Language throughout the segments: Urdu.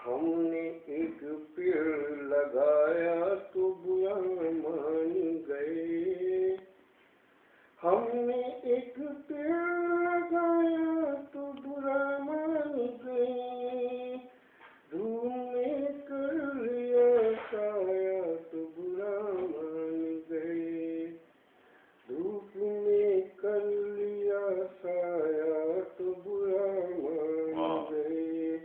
ہم نے ایک پیڑ لگایا تو برا مان گئے. ہم نے ایک پیڑ لگایا تو برا مان گئے. دھوم میں کر لیا سایہ تو برا مان گئے. دھوپ میں کر لیا سایہ تو برا مان گئے.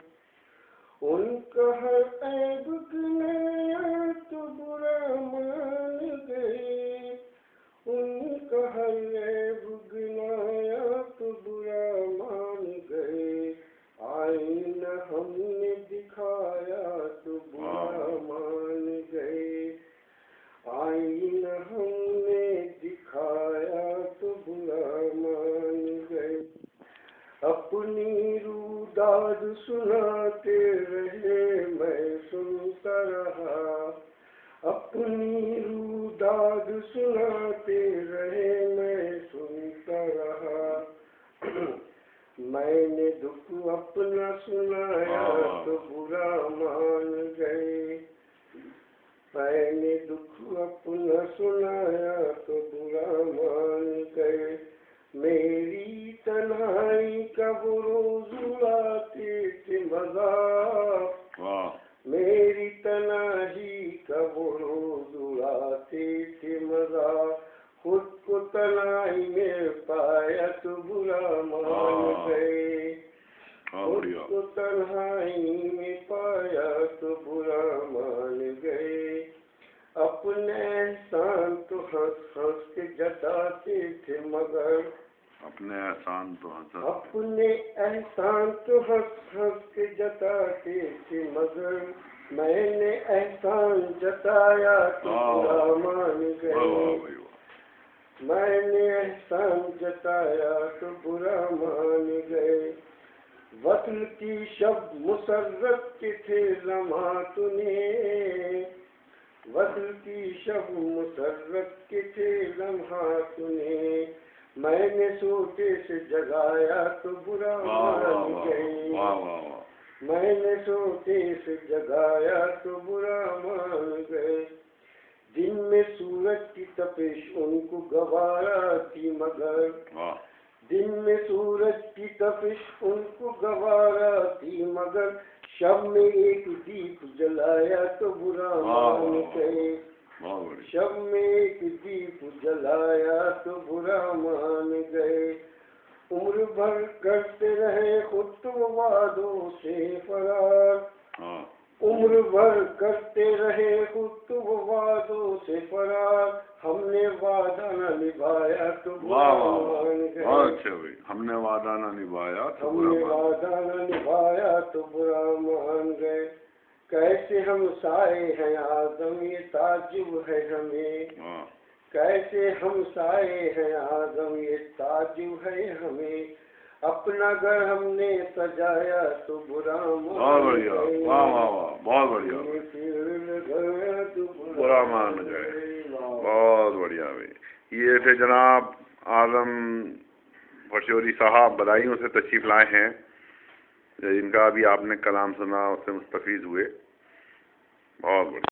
ان کا ہر عیب گنایا تو برا مان گئے. ان کا ہر عیب گنایا تو برا مان گئے. آئینہ ہم نے دکھایا تو برا مان گئے. آئینہ ہم نے دکھایا تو برا مان گئے. اپنی روداد سناتے رہے میں سنتا رہا. اپنی روداد سناتے رہے میں سنتا رہا. میں نے دکھ اپنا سنایا تو برا مان گئے. میں نے دکھ اپنا سنایا تو برا مان گئے. میری تنہائی کا وہ روز اڑاتے تھے مذاق. میری تنہائی کا وہ روز اڑاتے تھے مذاق. خود کو تنہائی میں پایا تو برا مان گئے. خود کو تنہائی میں پایا تو برا مان گئے. اپنے احسان تو ہنس ہنس کے جتاتے تھے مگر اپنے احسان تو ہنس ہنس کے جتاتے تھے مگر میں نے احسان جتایا تو برا مان گئے. میں نے احسان جتایا تو برا مان گئے. وصل کی شب مسرت کے تھے لمحات نے. وصل کی شب مسرت کے تھے لمحات نے. میں نے سوتے سے جگایا تو برا مان گئے. میں نے سوتے سے جگایا تو برا مان گئے. دن میں سورج کی تپش ان کو گوارا تھی مگر دن میں سورج کی تپش ان کو گوارا تھی مگر شب میں ایک دیپ جلایا تو برا مان گئے. شب میں ایک دیپ جلایا تو برا مان گئے. عمر بھر کرتے رہے خود تو وعدوں سے فرار. عمر بھر کرتے رہے خود تو وعدوں سے فرار. ہم نے وعدہ نہ نبھایا تو برا مان گئے. ہم نے وعدہ نہ نبھایا تو برا مان گئے. کیسے ہم سائے ہیں آدم یہ تعجب ہے ہمیں. کیسے ہم سائے ہیں آدم یہ تعجب ہے ہمیں. اپنا گھر ہم نے سجایا تو برا مان گئے. بہت بڑھیا برا مان گئے. بہت بڑھیا بھائی. یہ تھے جناب اعظم پشوری صاحب بدایوں سے تشریف لائے ہیں جن کا ابھی آپ نے کلام سنا اس سے مستفیض ہوئے. بہت بڑھیا.